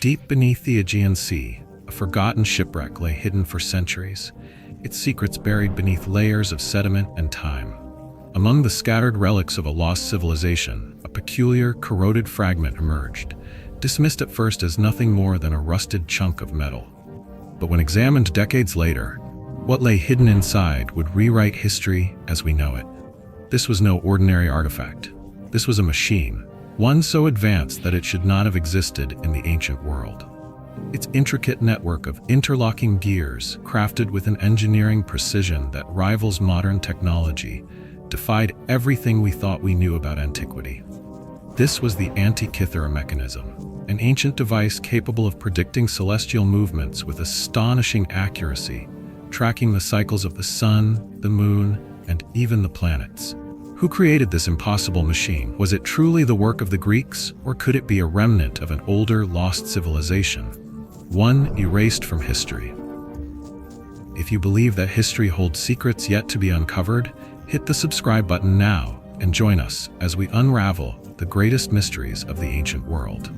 Deep beneath the Aegean Sea, a forgotten shipwreck lay hidden for centuries, its secrets buried beneath layers of sediment and time. Among the scattered relics of a lost civilization, a peculiar, corroded fragment emerged, dismissed at first as nothing more than a rusted chunk of metal. But when examined decades later, what lay hidden inside would rewrite history as we know it. This was no ordinary artifact. This was a machine, one so advanced that it should not have existed in the ancient world. Its intricate network of interlocking gears, crafted with an engineering precision that rivals modern technology, defied everything we thought we knew about antiquity. This was the Antikythera Mechanism, an ancient device capable of predicting celestial movements with astonishing accuracy, tracking the cycles of the sun, the moon, and even the planets. Who created this impossible machine? Was it truly the work of the Greeks, or could it be a remnant of an older, lost civilization, one erased from history? If you believe that history holds secrets yet to be uncovered, hit the subscribe button now and join us as we unravel the greatest mysteries of the ancient world.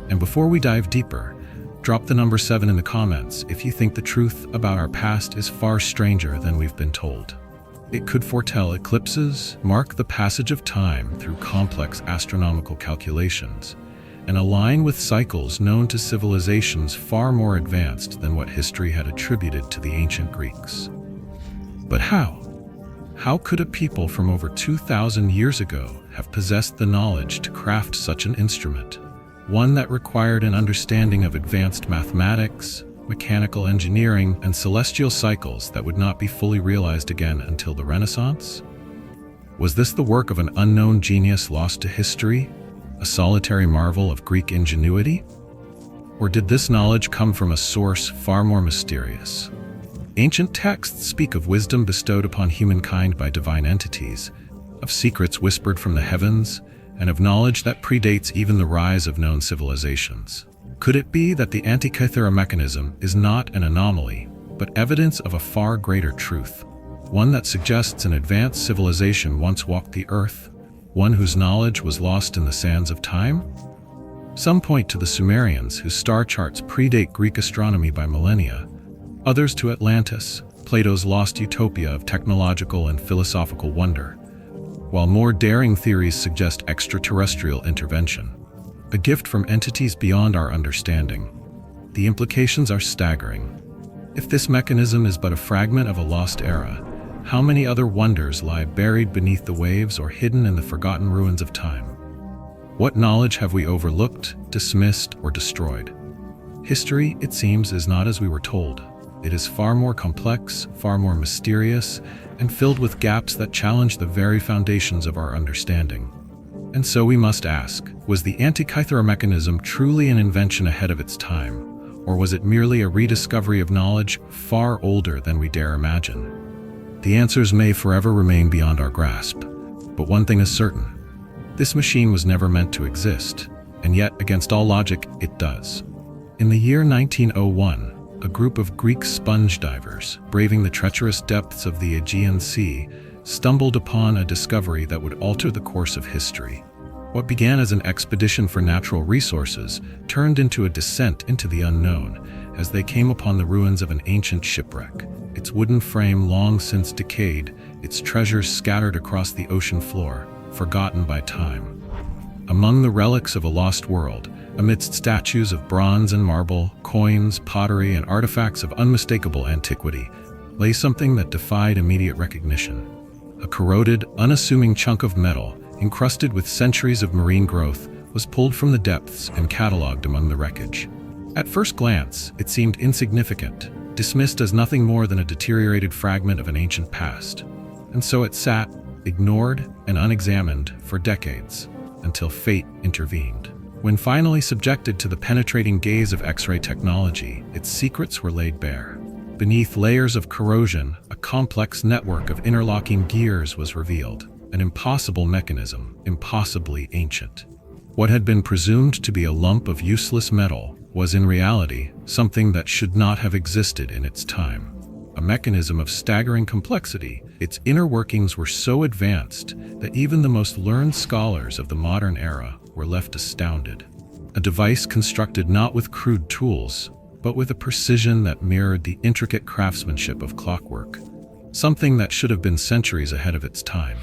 And before we dive deeper, drop the number 7 in the comments if you think the truth about our past is far stranger than we've been told. It could foretell eclipses, mark the passage of time through complex astronomical calculations, and align with cycles known to civilizations far more advanced than what history had attributed to the ancient Greeks. But how? How could a people from over 2,000 years ago have possessed the knowledge to craft such an instrument? One that required an understanding of advanced mathematics, mechanical engineering, and celestial cycles that would not be fully realized again until the Renaissance? Was this the work of an unknown genius lost to history, a solitary marvel of Greek ingenuity? Or did this knowledge come from a source far more mysterious? Ancient texts speak of wisdom bestowed upon humankind by divine entities, of secrets whispered from the heavens, and of knowledge that predates even the rise of known civilizations. Could it be that the Antikythera Mechanism is not an anomaly, but evidence of a far greater truth, one that suggests an advanced civilization once walked the earth, one whose knowledge was lost in the sands of time? Some point to the Sumerians, whose star charts predate Greek astronomy by millennia, others to Atlantis, Plato's lost utopia of technological and philosophical wonder, while more daring theories suggest extraterrestrial intervention, a gift from entities beyond our understanding. The implications are staggering. If this mechanism is but a fragment of a lost era, how many other wonders lie buried beneath the waves or hidden in the forgotten ruins of time? What knowledge have we overlooked, dismissed, or destroyed? History, it seems, is not as we were told. It is far more complex, far more mysterious, and filled with gaps that challenge the very foundations of our understanding. And so we must ask, was the Antikythera Mechanism truly an invention ahead of its time, or was it merely a rediscovery of knowledge far older than we dare imagine? The answers may forever remain beyond our grasp, but one thing is certain: this machine was never meant to exist, and yet, against all logic, it does. In the year 1901, a group of Greek sponge divers, braving the treacherous depths of the Aegean Sea, stumbled upon a discovery that would alter the course of history. What began as an expedition for natural resources turned into a descent into the unknown as they came upon the ruins of an ancient shipwreck, its wooden frame long since decayed, its treasures scattered across the ocean floor, forgotten by time. Among the relics of a lost world, amidst statues of bronze and marble, coins, pottery, and artifacts of unmistakable antiquity, lay something that defied immediate recognition. A corroded, unassuming chunk of metal, encrusted with centuries of marine growth, was pulled from the depths and catalogued among the wreckage. At first glance, it seemed insignificant, dismissed as nothing more than a deteriorated fragment of an ancient past. And so it sat, ignored and unexamined, for decades, until fate intervened. When finally subjected to the penetrating gaze of X-ray technology, its secrets were laid bare. Beneath layers of corrosion, a complex network of interlocking gears was revealed, an impossible mechanism, impossibly ancient. What had been presumed to be a lump of useless metal was in reality something that should not have existed in its time. A mechanism of staggering complexity, its inner workings were so advanced that even the most learned scholars of the modern era were left astounded. a device constructed not with crude tools, but with a precision that mirrored the intricate craftsmanship of clockwork, something that should have been centuries ahead of its time.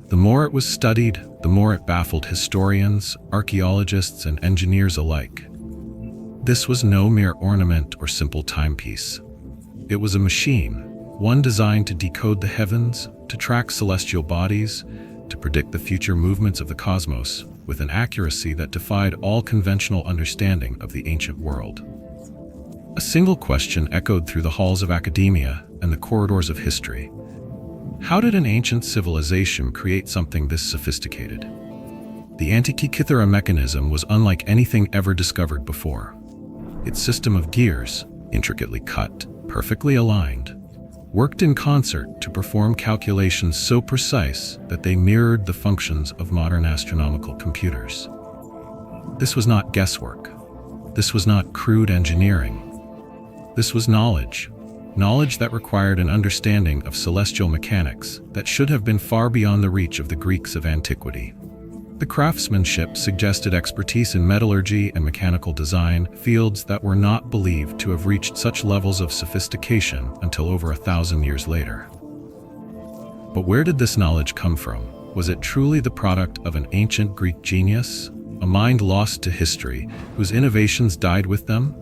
The more it was studied, the more it baffled historians, archaeologists, and engineers alike. This was no mere ornament or simple timepiece. It was a machine, one designed to decode the heavens, to track celestial bodies, to predict the future movements of the cosmos with an accuracy that defied all conventional understanding of the ancient world. A single question echoed through the halls of academia and the corridors of history. How did an ancient civilization create something this sophisticated? The Antikythera Mechanism was unlike anything ever discovered before. Its system of gears, intricately cut, perfectly aligned, worked in concert to perform calculations so precise that they mirrored the functions of modern astronomical computers. This was not guesswork. This was not crude engineering. This was knowledge that required an understanding of celestial mechanics that should have been far beyond the reach of the Greeks of antiquity. The craftsmanship suggested expertise in metallurgy and mechanical design, fields that were not believed to have reached such levels of sophistication until over 1,000 years later. But where did this knowledge come from? Was it truly the product of an ancient Greek genius, a mind lost to history, whose innovations died with them?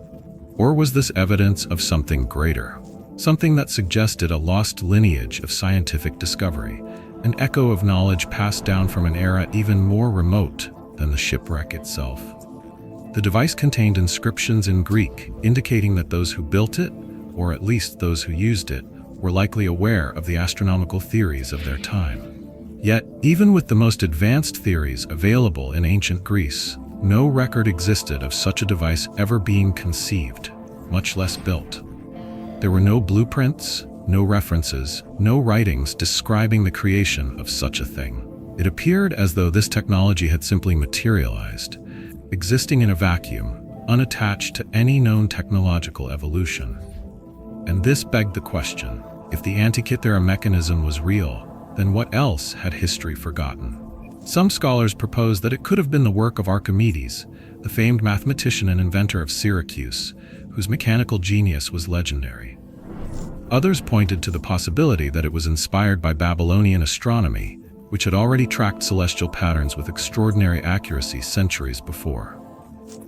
Or was this evidence of something greater, something that suggested a lost lineage of scientific discovery, an echo of knowledge passed down from an era even more remote than the shipwreck itself? The device contained inscriptions in Greek, indicating that those who built it, or at least those who used it, were likely aware of the astronomical theories of their time. Yet, even with the most advanced theories available in ancient Greece, no record existed of such a device ever being conceived, much less built. There were no blueprints, no references, no writings describing the creation of such a thing. It appeared as though this technology had simply materialized, existing in a vacuum, unattached to any known technological evolution. And this begged the question, if the Antikythera Mechanism was real, then what else had history forgotten? Some scholars propose that it could have been the work of Archimedes, the famed mathematician and inventor of Syracuse, whose mechanical genius was legendary. Others pointed to the possibility that it was inspired by Babylonian astronomy, which had already tracked celestial patterns with extraordinary accuracy centuries before.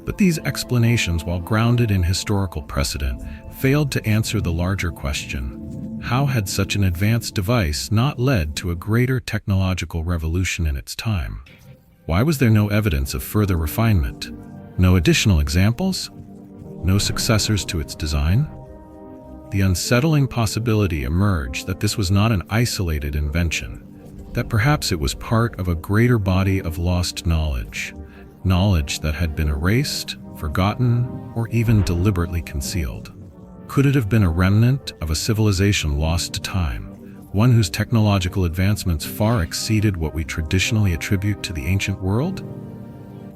But these explanations, while grounded in historical precedent, failed to answer the larger question: how had such an advanced device not led to a greater technological revolution in its time? Why was there no evidence of further refinement? No additional examples? No successors to its design? The unsettling possibility emerged that this was not an isolated invention, that perhaps it was part of a greater body of lost knowledge that had been erased, forgotten, or even deliberately concealed. Could it have been a remnant of a civilization lost to time, one whose technological advancements far exceeded what we traditionally attribute to the ancient world?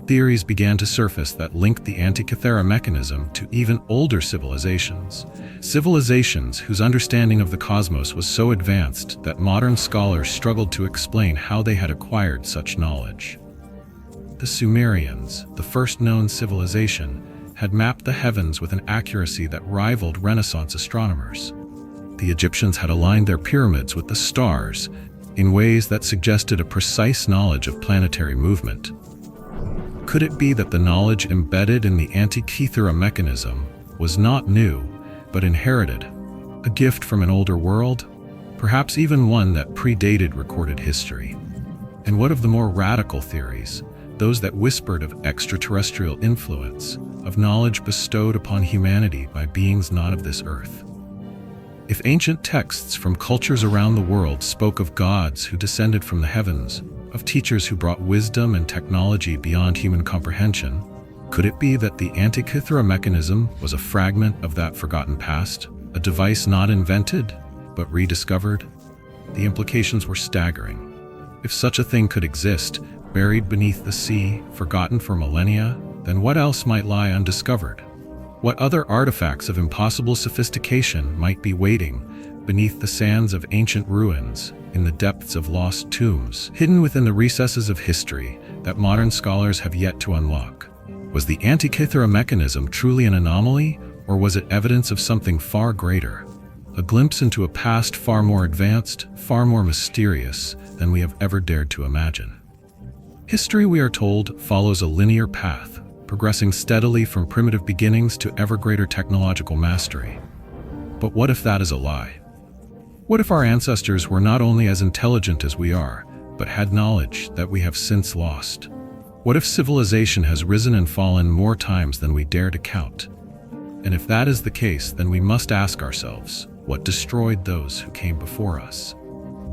Theories began to surface that linked the Antikythera Mechanism to even older civilizations whose understanding of the cosmos was so advanced that modern scholars struggled to explain how they had acquired such knowledge. The Sumerians, the first known civilization, had mapped the heavens with an accuracy that rivaled Renaissance astronomers. The Egyptians had aligned their pyramids with the stars in ways that suggested a precise knowledge of planetary movement. Could it be that the knowledge embedded in the Antikythera Mechanism was not new, but inherited, a gift from an older world, perhaps even one that predated recorded history? And what of the more radical theories, those that whispered of extraterrestrial influence, of knowledge bestowed upon humanity by beings not of this earth? If ancient texts from cultures around the world spoke of gods who descended from the heavens, of teachers who brought wisdom and technology beyond human comprehension, could it be that the Antikythera Mechanism was a fragment of that forgotten past, a device not invented, but rediscovered? The implications were staggering. If such a thing could exist, buried beneath the sea, forgotten for millennia, then what else might lie undiscovered? What other artifacts of impossible sophistication might be waiting beneath the sands of ancient ruins, in the depths of lost tombs, hidden within the recesses of history that modern scholars have yet to unlock? Was the Antikythera Mechanism truly an anomaly, or was it evidence of something far greater? A glimpse into a past far more advanced, far more mysterious than we have ever dared to imagine. History, we are told, follows a linear path, progressing steadily from primitive beginnings to ever greater technological mastery. But what if that is a lie? What if our ancestors were not only as intelligent as we are, but had knowledge that we have since lost? What if civilization has risen and fallen more times than we dare to count? And if that is the case, then we must ask ourselves, what destroyed those who came before us?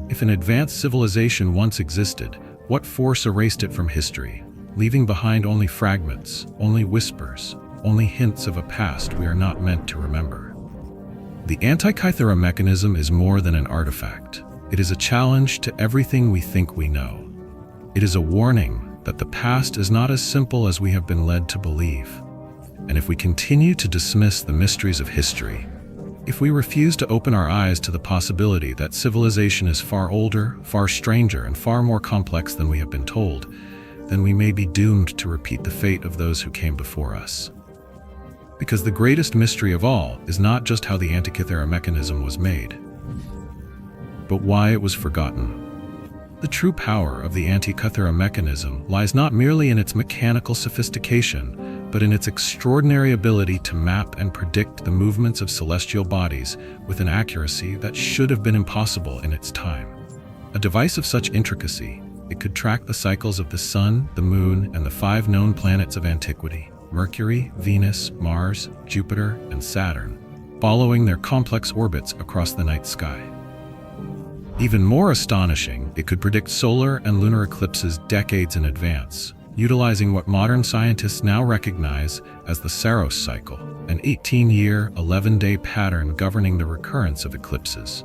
If an advanced civilization once existed, what force erased it from history, leaving behind only fragments, only whispers, only hints of a past we are not meant to remember? The Antikythera Mechanism is more than an artifact. It is a challenge to everything we think we know. It is a warning that the past is not as simple as we have been led to believe. And if we continue to dismiss the mysteries of history, if we refuse to open our eyes to the possibility that civilization is far older, far stranger, and far more complex than we have been told, then we may be doomed to repeat the fate of those who came before us. Because the greatest mystery of all is not just how the Antikythera Mechanism was made, but why it was forgotten. The true power of the Antikythera Mechanism lies not merely in its mechanical sophistication, but in its extraordinary ability to map and predict the movements of celestial bodies with an accuracy that should have been impossible in its time. A device of such intricacy, it could track the cycles of the Sun, the Moon, and the 5 known planets of antiquity: Mercury, Venus, Mars, Jupiter, and Saturn, following their complex orbits across the night sky. Even more astonishing, it could predict solar and lunar eclipses decades in advance, utilizing what modern scientists now recognize as the Saros cycle, an 18-year, 11-day pattern governing the recurrence of eclipses.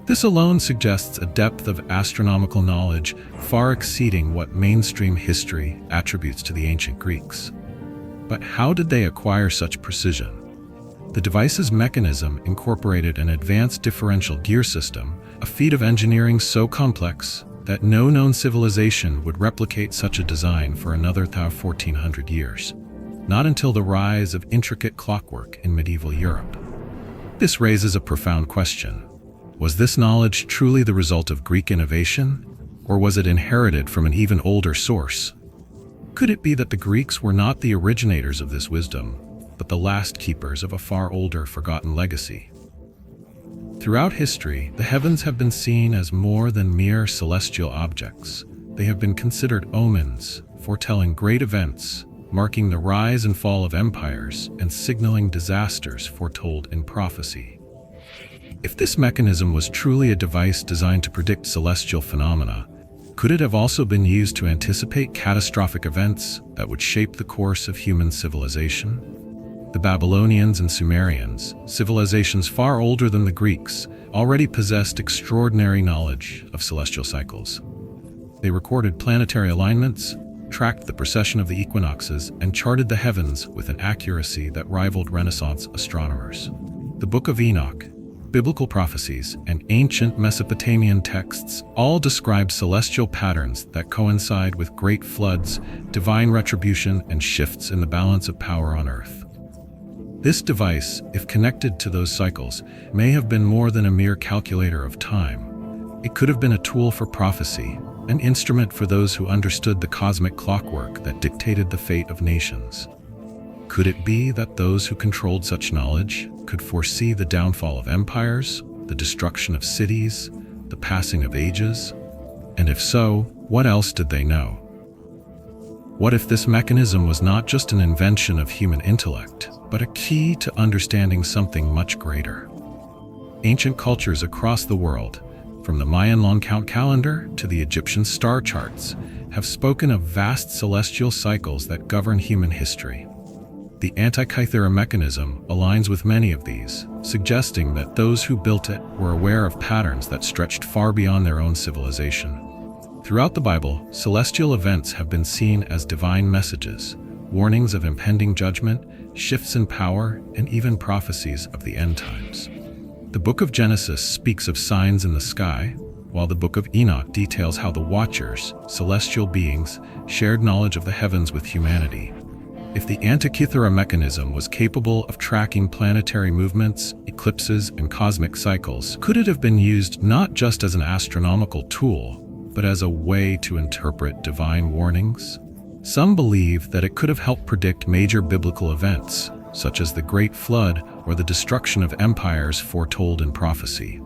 This alone suggests a depth of astronomical knowledge far exceeding what mainstream history attributes to the ancient Greeks. But how did they acquire such precision? The device's mechanism incorporated an advanced differential gear system, a feat of engineering so complex that no known civilization would replicate such a design for another 1400 years, not until the rise of intricate clockwork in medieval Europe. This raises a profound question. Was this knowledge truly the result of Greek innovation, or was it inherited from an even older source? Could it be that the Greeks were not the originators of this wisdom, but the last keepers of a far older, forgotten legacy? Throughout history, the heavens have been seen as more than mere celestial objects. They have been considered omens, foretelling great events, marking the rise and fall of empires, and signaling disasters foretold in prophecy. If this mechanism was truly a device designed to predict celestial phenomena, could it have also been used to anticipate catastrophic events that would shape the course of human civilization? The Babylonians and Sumerians, civilizations far older than the Greeks, already possessed extraordinary knowledge of celestial cycles. They recorded planetary alignments, tracked the precession of the equinoxes, and charted the heavens with an accuracy that rivaled Renaissance astronomers. The Book of Enoch, biblical prophecies, and ancient Mesopotamian texts all describe celestial patterns that coincide with great floods, divine retribution, and shifts in the balance of power on Earth. This device, if connected to those cycles, may have been more than a mere calculator of time. It could have been a tool for prophecy, an instrument for those who understood the cosmic clockwork that dictated the fate of nations. Could it be that those who controlled such knowledge could foresee the downfall of empires, the destruction of cities, the passing of ages? And if so, what else did they know? What if this mechanism was not just an invention of human intellect, but a key to understanding something much greater? Ancient cultures across the world, from the Mayan long count calendar to the Egyptian star charts, have spoken of vast celestial cycles that govern human history. The Antikythera Mechanism aligns with many of these, suggesting that those who built it were aware of patterns that stretched far beyond their own civilization. Throughout the Bible, celestial events have been seen as divine messages, warnings of impending judgment, shifts in power, and even prophecies of the end times. The Book of Genesis speaks of signs in the sky, while the Book of Enoch details how the Watchers, celestial beings, shared knowledge of the heavens with humanity. If the Antikythera mechanism was capable of tracking planetary movements, eclipses, and cosmic cycles, could it have been used not just as an astronomical tool, but as a way to interpret divine warnings? Some believe that it could have helped predict major biblical events, such as the Great Flood or the destruction of empires foretold in prophecy.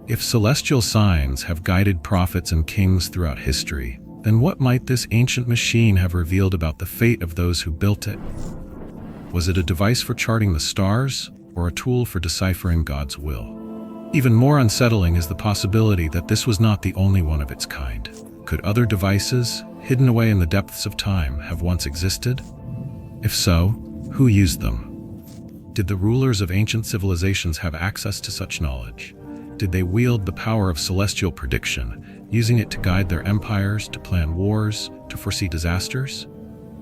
If celestial signs have guided prophets and kings throughout history, then what might this ancient machine have revealed about the fate of those who built it? Was it a device for charting the stars, or a tool for deciphering God's will? Even more unsettling is the possibility that this was not the only one of its kind. Could other devices, hidden away in the depths of time, have once existed? If so, who used them? Did the rulers of ancient civilizations have access to such knowledge? Did they wield the power of celestial prediction, using it to guide their empires, to plan wars, to foresee disasters?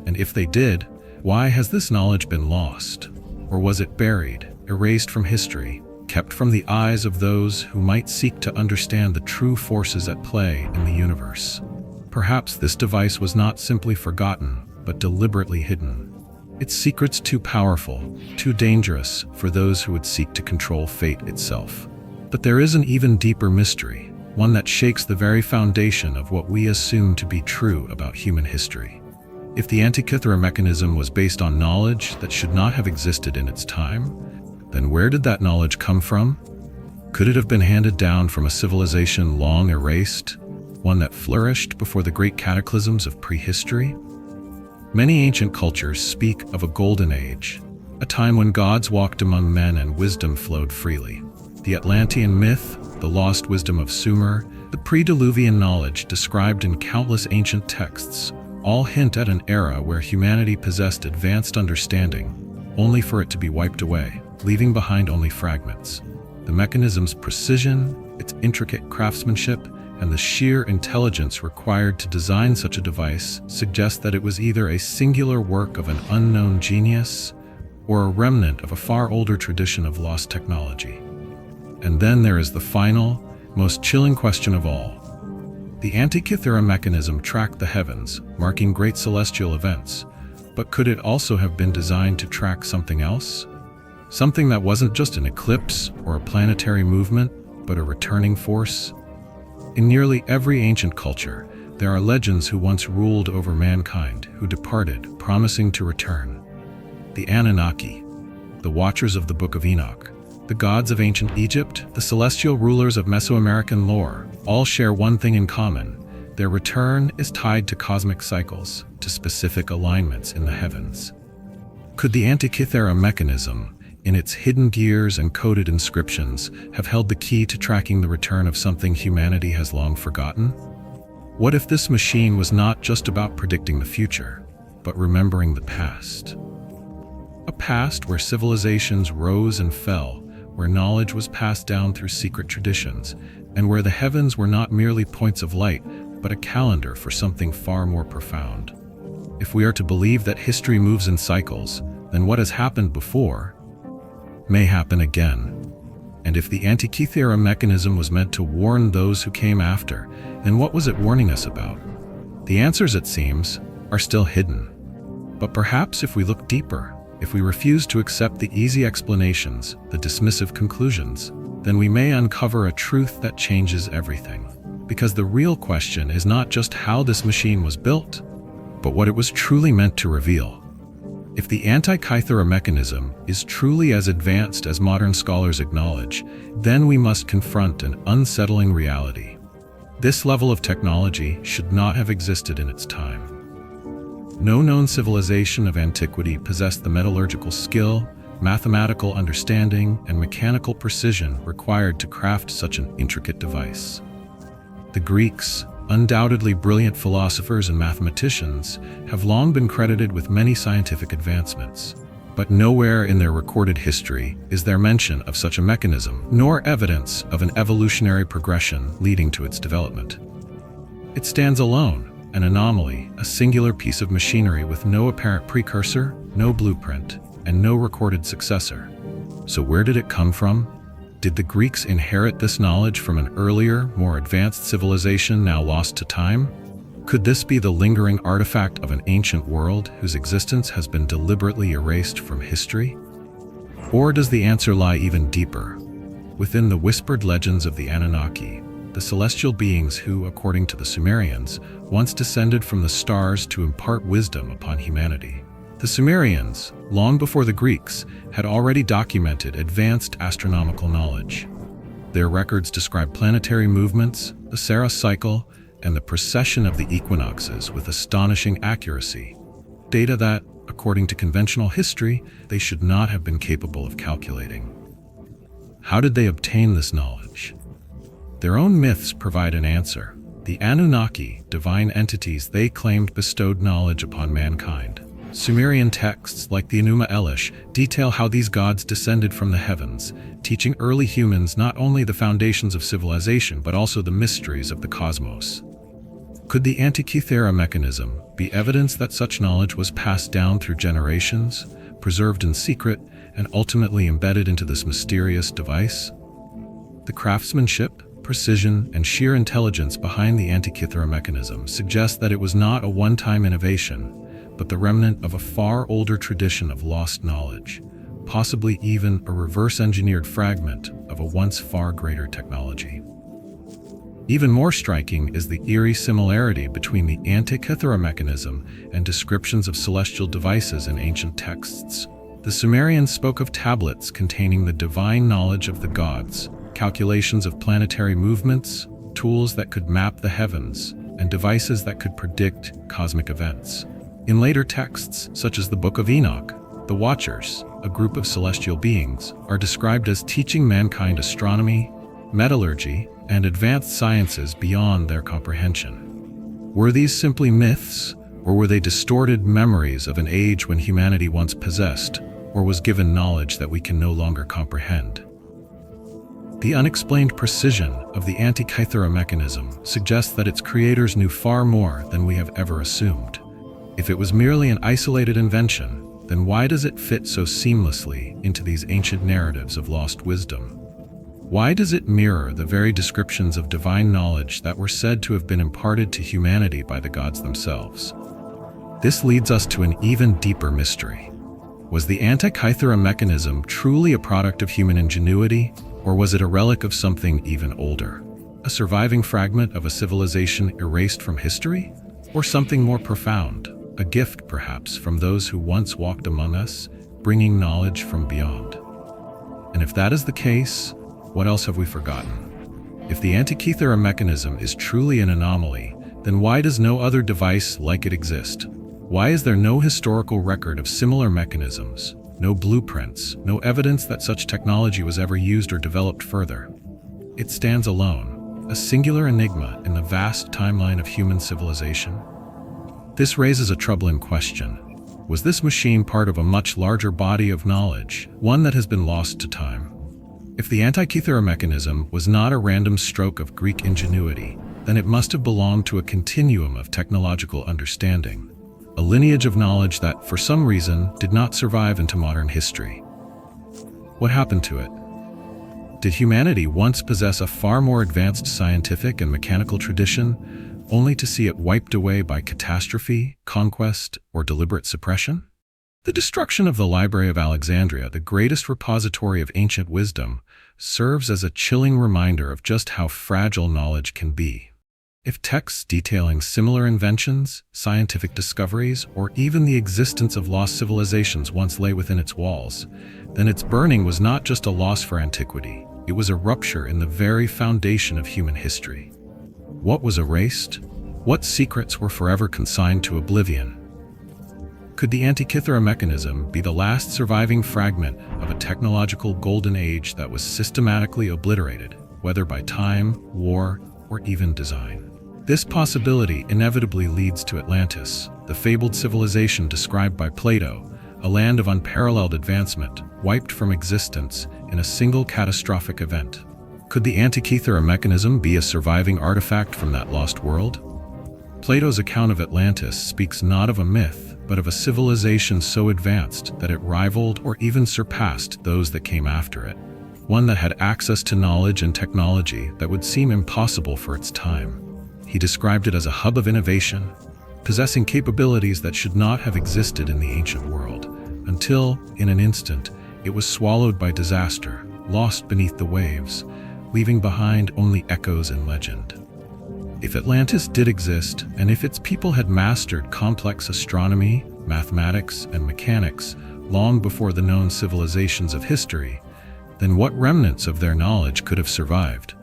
And if they did, why has this knowledge been lost? Or was it buried, erased from history, kept from the eyes of those who might seek to understand the true forces at play in the universe? Perhaps this device was not simply forgotten, but deliberately hidden. Its secrets too powerful, too dangerous for those who would seek to control fate itself. But there is an even deeper mystery, one that shakes the very foundation of what we assume to be true about human history. If the Antikythera mechanism was based on knowledge that should not have existed in its time, then where did that knowledge come from? Could it have been handed down from a civilization long erased, one that flourished before the great cataclysms of prehistory? Many ancient cultures speak of a golden age, a time when gods walked among men and wisdom flowed freely. The Atlantean myth, the lost wisdom of Sumer, the pre-Diluvian knowledge described in countless ancient texts, all hint at an era where humanity possessed advanced understanding, only for it to be wiped away, leaving behind only fragments. The mechanism's precision, its intricate craftsmanship, and the sheer intelligence required to design such a device suggest that it was either a singular work of an unknown genius or a remnant of a far older tradition of lost technology. And then there is the final, most chilling question of all. The Antikythera mechanism tracked the heavens, marking great celestial events, but could it also have been designed to track something else? Something that wasn't just an eclipse or a planetary movement, but a returning force? In nearly every ancient culture, there are legends who once ruled over mankind, who departed, promising to return. The Anunnaki, the Watchers of the Book of Enoch, the gods of ancient Egypt, the celestial rulers of Mesoamerican lore, all share one thing in common. Their return is tied to cosmic cycles, to specific alignments in the heavens. Could the Antikythera mechanism, in its hidden gears and coded inscriptions, have held the key to tracking the return of something humanity has long forgotten? What if this machine was not just about predicting the future, but remembering the past? A past where civilizations rose and fell, where knowledge was passed down through secret traditions, and where the heavens were not merely points of light, but a calendar for something far more profound. If we are to believe that history moves in cycles, then what has happened before may happen again. And if the Antikythera mechanism was meant to warn those who came after, then what was it warning us about? The answers, it seems, are still hidden. But perhaps if we look deeper, if we refuse to accept the easy explanations, the dismissive conclusions, then we may uncover a truth that changes everything. Because the real question is not just how this machine was built, but what it was truly meant to reveal. If the Antikythera mechanism is truly as advanced as modern scholars acknowledge, then we must confront an unsettling reality. This level of technology should not have existed in its time. No known civilization of antiquity possessed the metallurgical skill, mathematical understanding, and mechanical precision required to craft such an intricate device. The Greeks, undoubtedly brilliant philosophers and mathematicians, have long been credited with many scientific advancements. But nowhere in their recorded history is there mention of such a mechanism, nor evidence of an evolutionary progression leading to its development. It stands alone, an anomaly, a singular piece of machinery with no apparent precursor, no blueprint, and no recorded successor. So where did it come from? Did the Greeks inherit this knowledge from an earlier, more advanced civilization now lost to time? Could this be the lingering artifact of an ancient world whose existence has been deliberately erased from history? Or does the answer lie even deeper, within the whispered legends of the Anunnaki, the celestial beings who, according to the Sumerians, once descended from the stars to impart wisdom upon humanity? The Sumerians, long before the Greeks, had already documented advanced astronomical knowledge. Their records describe planetary movements, the Saros cycle, and the precession of the equinoxes with astonishing accuracy, data that, according to conventional history, they should not have been capable of calculating. How did they obtain this knowledge? Their own myths provide an answer. The Anunnaki, divine entities they claimed bestowed knowledge upon mankind. Sumerian texts like the Enuma Elish detail how these gods descended from the heavens, teaching early humans not only the foundations of civilization but also the mysteries of the cosmos. Could the Antikythera Mechanism be evidence that such knowledge was passed down through generations, preserved in secret, and ultimately embedded into this mysterious device? The craftsmanship, precision, and sheer intelligence behind the Antikythera Mechanism suggest that it was not a one-time innovation, but the remnant of a far older tradition of lost knowledge, possibly even a reverse-engineered fragment of a once far greater technology. Even more striking is the eerie similarity between the Antikythera Mechanism and descriptions of celestial devices in ancient texts. The Sumerians spoke of tablets containing the divine knowledge of the gods, calculations of planetary movements, tools that could map the heavens, and devices that could predict cosmic events. In later texts, such as the Book of Enoch, the Watchers, a group of celestial beings, are described as teaching mankind astronomy, metallurgy, and advanced sciences beyond their comprehension. Were these simply myths, or were they distorted memories of an age when humanity once possessed, or was given knowledge that we can no longer comprehend? The unexplained precision of the Antikythera Mechanism suggests that its creators knew far more than we have ever assumed. If it was merely an isolated invention, then why does it fit so seamlessly into these ancient narratives of lost wisdom? Why does it mirror the very descriptions of divine knowledge that were said to have been imparted to humanity by the gods themselves? This leads us to an even deeper mystery. Was the Antikythera Mechanism truly a product of human ingenuity, or was it a relic of something even older? A surviving fragment of a civilization erased from history? Or something more profound, a gift perhaps from those who once walked among us, bringing knowledge from beyond? And if that is the case, what else have we forgotten? If the Antikythera Mechanism is truly an anomaly, then why does no other device like it exist? Why is there no historical record of similar mechanisms, no blueprints, no evidence that such technology was ever used or developed further? It stands alone, a singular enigma in the vast timeline of human civilization. This raises a troubling question. Was this machine part of a much larger body of knowledge, one that has been lost to time? If the Antikythera Mechanism was not a random stroke of Greek ingenuity, then it must have belonged to a continuum of technological understanding, a lineage of knowledge that, for some reason, did not survive into modern history. What happened to it? Did humanity once possess a far more advanced scientific and mechanical tradition, only to see it wiped away by catastrophe, conquest, or deliberate suppression? The destruction of the Library of Alexandria, the greatest repository of ancient wisdom, serves as a chilling reminder of just how fragile knowledge can be. If texts detailing similar inventions, scientific discoveries, or even the existence of lost civilizations once lay within its walls, then its burning was not just a loss for antiquity, it was a rupture in the very foundation of human history. What was erased? What secrets were forever consigned to oblivion? Could the Antikythera Mechanism be the last surviving fragment of a technological golden age that was systematically obliterated, whether by time, war, or even design? This possibility inevitably leads to Atlantis, the fabled civilization described by Plato, a land of unparalleled advancement, wiped from existence in a single catastrophic event. Could the Antikythera Mechanism be a surviving artifact from that lost world? Plato's account of Atlantis speaks not of a myth, but of a civilization so advanced that it rivaled or even surpassed those that came after it, one that had access to knowledge and technology that would seem impossible for its time. He described it as a hub of innovation, possessing capabilities that should not have existed in the ancient world, until, in an instant, it was swallowed by disaster, lost beneath the waves, leaving behind only echoes and legend. If Atlantis did exist, and if its people had mastered complex astronomy, mathematics, and mechanics long before the known civilizations of history, then what remnants of their knowledge could have survived?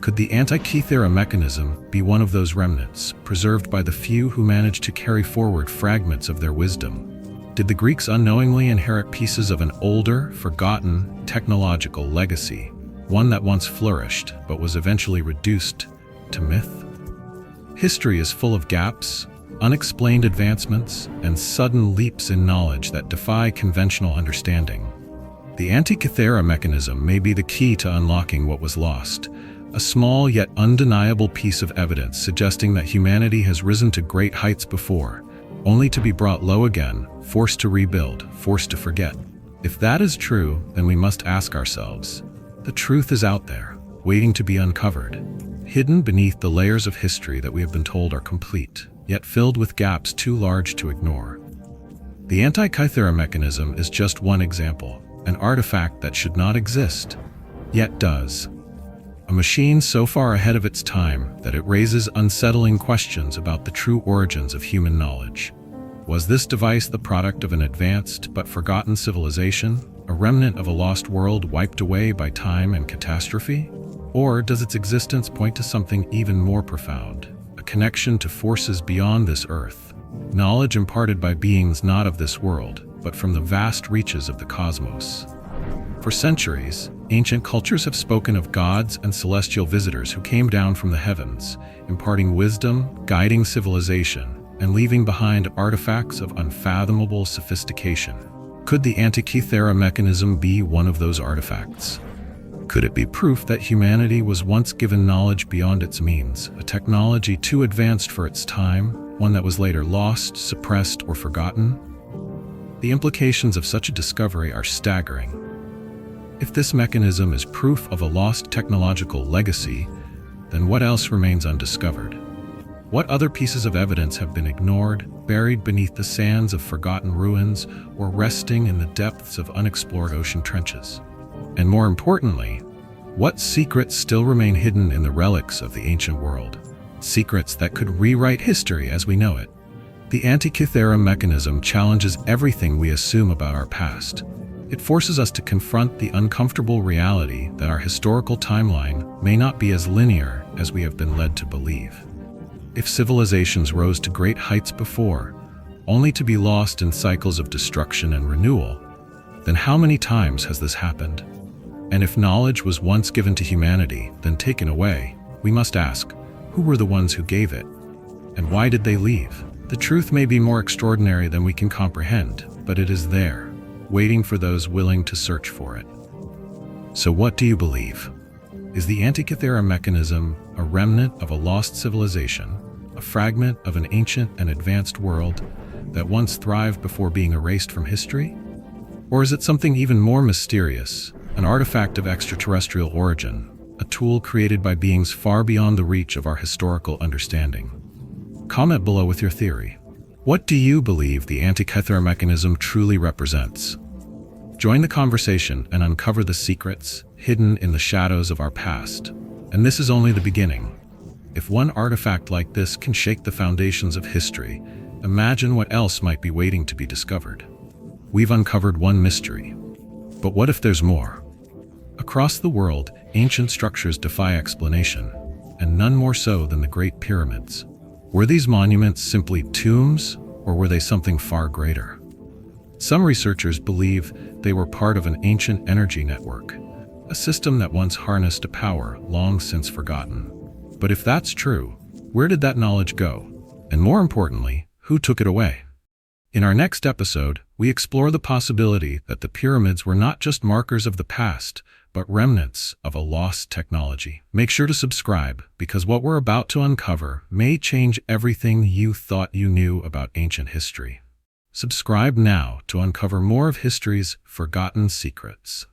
Could the Antikythera Mechanism be one of those remnants, preserved by the few who managed to carry forward fragments of their wisdom? Did the Greeks unknowingly inherit pieces of an older, forgotten, technological legacy, one that once flourished but was eventually reduced to myth? History is full of gaps, unexplained advancements, and sudden leaps in knowledge that defy conventional understanding. The Antikythera Mechanism may be the key to unlocking what was lost, a small yet undeniable piece of evidence suggesting that humanity has risen to great heights before, only to be brought low again, forced to rebuild, forced to forget. If that is true, then we must ask ourselves, the truth is out there, waiting to be uncovered, hidden beneath the layers of history that we have been told are complete, yet filled with gaps too large to ignore. The Antikythera Mechanism is just one example, an artifact that should not exist, yet does. A machine so far ahead of its time that it raises unsettling questions about the true origins of human knowledge. Was this device the product of an advanced but forgotten civilization, a remnant of a lost world wiped away by time and catastrophe? Or does its existence point to something even more profound, a connection to forces beyond this earth, knowledge imparted by beings not of this world, but from the vast reaches of the cosmos? For centuries, ancient cultures have spoken of gods and celestial visitors who came down from the heavens, imparting wisdom, guiding civilization, and leaving behind artifacts of unfathomable sophistication. Could the Antikythera Mechanism be one of those artifacts? Could it be proof that humanity was once given knowledge beyond its means, a technology too advanced for its time, one that was later lost, suppressed, or forgotten? The implications of such a discovery are staggering. If this mechanism is proof of a lost technological legacy, then what else remains undiscovered? What other pieces of evidence have been ignored, buried beneath the sands of forgotten ruins, or resting in the depths of unexplored ocean trenches? And more importantly, what secrets still remain hidden in the relics of the ancient world? Secrets that could rewrite history as we know it. The Antikythera Mechanism challenges everything we assume about our past. It forces us to confront the uncomfortable reality that our historical timeline may not be as linear as we have been led to believe. If civilizations rose to great heights before, only to be lost in cycles of destruction and renewal, then how many times has this happened? And if knowledge was once given to humanity, then taken away, we must ask, who were the ones who gave it? And why did they leave? The truth may be more extraordinary than we can comprehend, but it is there, waiting for those willing to search for it. So what do you believe? Is the Antikythera Mechanism a remnant of a lost civilization, a fragment of an ancient and advanced world that once thrived before being erased from history? Or is it something even more mysterious, an artifact of extraterrestrial origin, a tool created by beings far beyond the reach of our historical understanding? Comment below with your theory. What do you believe the Antikythera Mechanism truly represents? Join the conversation and uncover the secrets hidden in the shadows of our past. And this is only the beginning. If one artifact like this can shake the foundations of history, imagine what else might be waiting to be discovered. We've uncovered one mystery. But what if there's more? Across the world, ancient structures defy explanation, and none more so than the Great Pyramids. Were these monuments simply tombs, or were they something far greater? Some researchers believe they were part of an ancient energy network, a system that once harnessed a power long since forgotten. But if that's true, where did that knowledge go? And more importantly, who took it away? In our next episode, we explore the possibility that the pyramids were not just markers of the past, but remnants of a lost technology. Make sure to subscribe, because what we're about to uncover may change everything you thought you knew about ancient history. Subscribe now to uncover more of history's forgotten secrets.